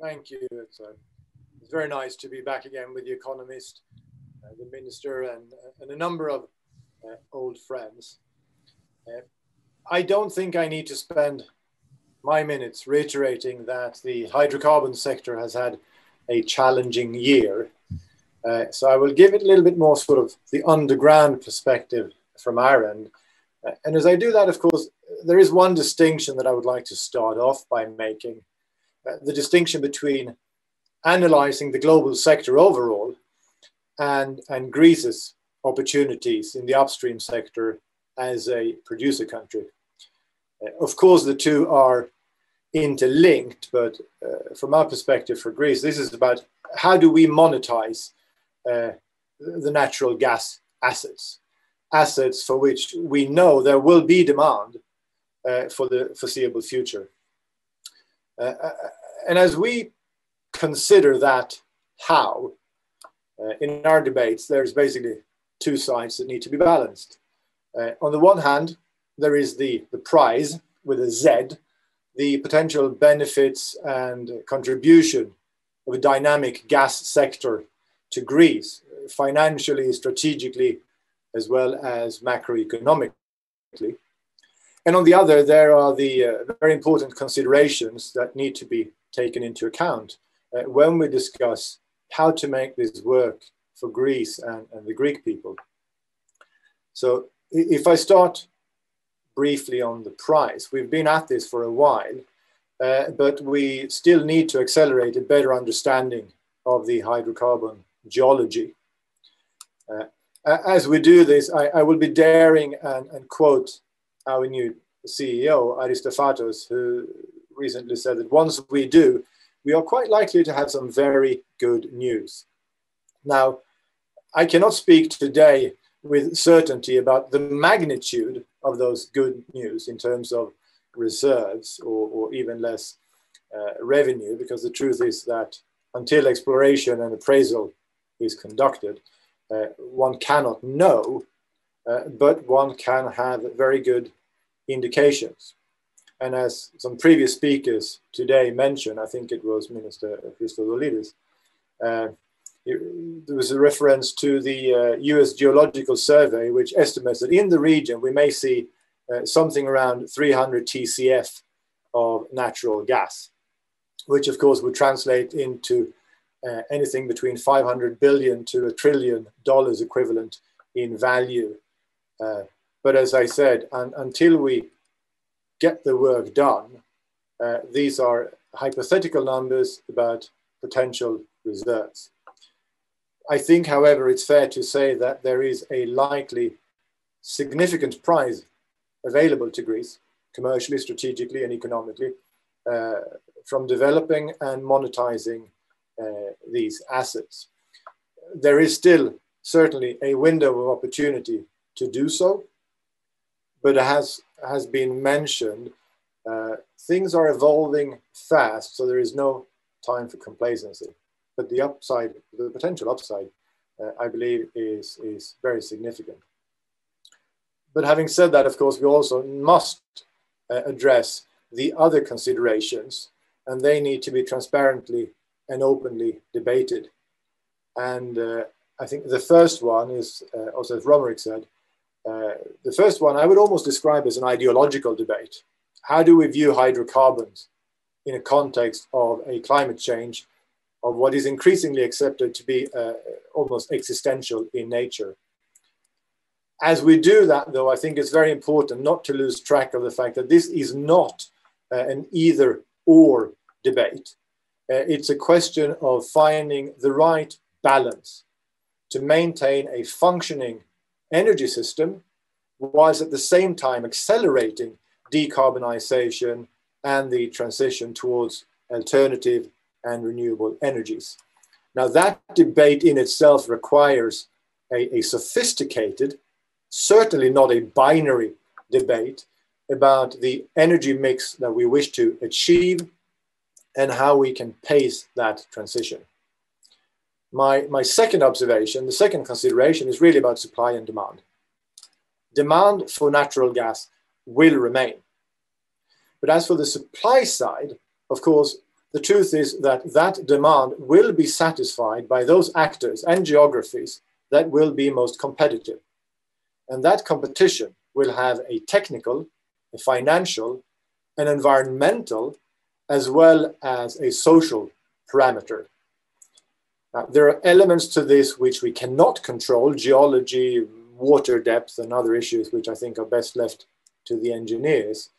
Thank you. It's very nice to be back again with the economist, the minister, and a number of old friends. I don't think I need to spend my minutes reiterating that the hydrocarbon sector has had a challenging year. So I will give it a little bit more sort of the underground perspective from our end. And as I do that, of course, there is one distinction that I would like to start off by making. The distinction between analyzing the global sector overall and Greece's opportunities in the upstream sector as a producer country. Of course, the two are interlinked, but from our perspective for Greece, this is about how do we monetize the natural gas assets for which we know there will be demand for the foreseeable future. And as we consider that how, in our debates, there's basically two sides that need to be balanced. On the one hand, there is the prize with a Z, the potential benefits and contribution of a dynamic gas sector to Greece, financially, strategically, as well as macroeconomically. And on the other, there are the very important considerations that need to be taken into account when we discuss how to make this work for Greece and the Greek people. So if I start briefly on the price, we've been at this for a while, but we still need to accelerate a better understanding of the hydrocarbon geology. As we do this, I will be daring and quote our new CEO, Aristofatos, who recently said that once we do, we are quite likely to have some very good news. Now, I cannot speak today with certainty about the magnitude of those good news in terms of reserves or even less revenue, because the truth is that until exploration and appraisal is conducted, one cannot know, but one can have very good indications. And as some previous speakers today mentioned, I think it was Minister Christodoulidis, there was a reference to the US Geological Survey, which estimates that in the region we may see something around 300 TCF of natural gas, which of course would translate into anything between 500 billion to $1 trillion equivalent in value. But as I said, until we get the work done, these are hypothetical numbers about potential reserves. I think, however, it's fair to say that there is a likely significant prize available to Greece, commercially, strategically, and economically, from developing and monetizing these assets. There is still certainly a window of opportunity to do so, but as has been mentioned, things are evolving fast, so there is no time for complacency. But the upside, the potential upside, I believe is very significant. But having said that, of course, we also must address the other considerations, and they need to be transparently and openly debated. And I think the first one is, also as Romerick said, the first one I would almost describe as an ideological debate. How do we view hydrocarbons in a context of a climate change of what is increasingly accepted to be almost existential in nature? As we do that, though, I think it's very important not to lose track of the fact that this is not an either or debate. It's a question of finding the right balance to maintain a functioning energy system, whilst at the same time accelerating decarbonization and the transition towards alternative and renewable energies. Now, that debate in itself requires a sophisticated, certainly not a binary debate about the energy mix that we wish to achieve and how we can pace that transition. My second observation, the second consideration, is really about supply and demand. Demand for natural gas will remain. But as for the supply side, of course, the truth is that that demand will be satisfied by those actors and geographies that will be most competitive. And that competition will have a technical, a financial, an environmental, as well as a social parameter. Now, there are elements to this which we cannot control: geology, water depth, and other issues which I think are best left to the engineers.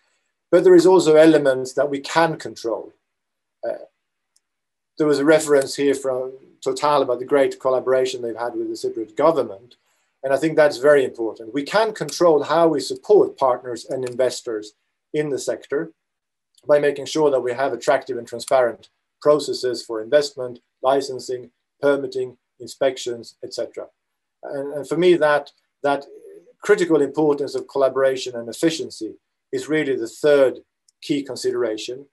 But there is also elements that we can control. There was a reference here from Total about the great collaboration they've had with the Cypriot government. And I think that's very important. We can control how we support partners and investors in the sector by making sure that we have attractive and transparent processes for investment, licensing, permitting, inspections, etc. And for me, that critical importance of collaboration and efficiency is really the third key consideration,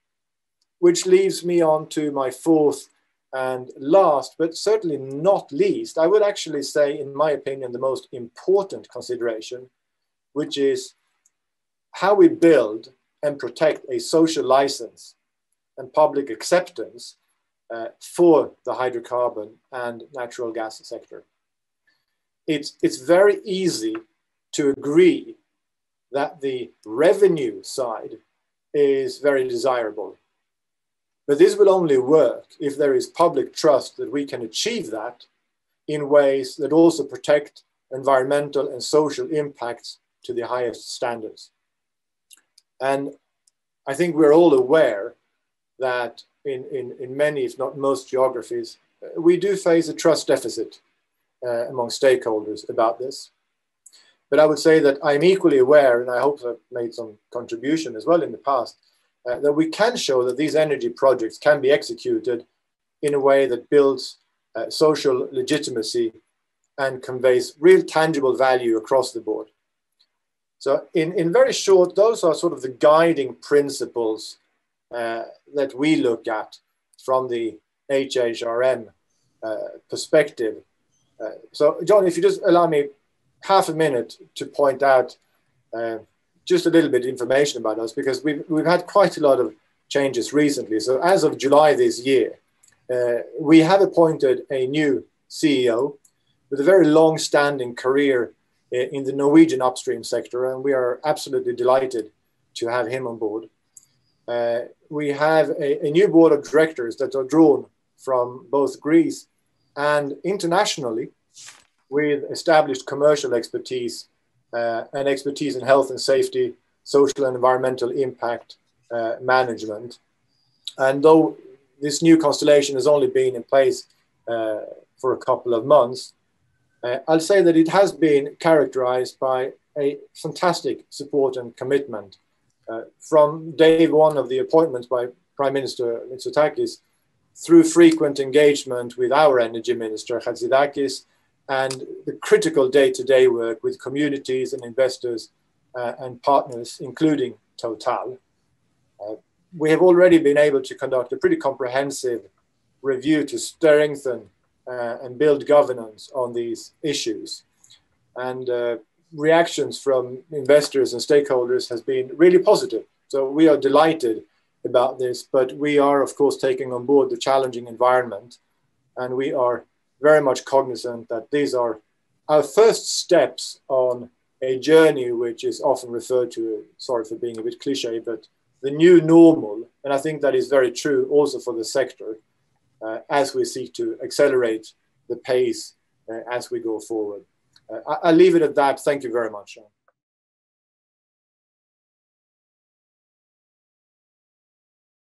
which leaves me on to my fourth and last, but certainly not least, I would actually say, in my opinion, the most important consideration, which is how we build and protect a social license and public acceptance for the hydrocarbon and natural gas sector. It's very easy to agree that the revenue side is very desirable. But this will only work if there is public trust that we can achieve that in ways that also protect environmental and social impacts to the highest standards. And I think we're all aware that in many, if not most geographies, we do face a trust deficit among stakeholders about this. But I would say that I'm equally aware, and I hope I've made some contribution as well in the past, that we can show that these energy projects can be executed in a way that builds social legitimacy and conveys real tangible value across the board. So in very short, those are sort of the guiding principles that we look at from the HHRM perspective. So John, if you just allow me half a minute to point out just a little bit of information about us, because we've had quite a lot of changes recently. So as of July this year, we have appointed a new CEO with a very long-standing career in the Norwegian upstream sector, and we are absolutely delighted to have him on board. We have a new board of directors that are drawn from both Greece and internationally, with established commercial expertise and expertise in health and safety, social and environmental impact management. And though this new constellation has only been in place for a couple of months, I'll say that it has been characterized by a fantastic support and commitment from day one of the appointments by Prime Minister Mitsotakis, through frequent engagement with our Energy Minister, Hatzidakis, and the critical day-to-day work with communities and investors and partners, including Total. We have already been able to conduct a pretty comprehensive review to strengthen and build governance on these issues. And reactions from investors and stakeholders has been really positive. So we are delighted about this, but we are, of course, taking on board the challenging environment, and we are very much cognizant that these are our first steps on a journey which is often referred to, sorry for being a bit cliche, but the new normal. And I think that is very true also for the sector as we seek to accelerate the pace as we go forward. I'll leave it at that. Thank you very much, Sean.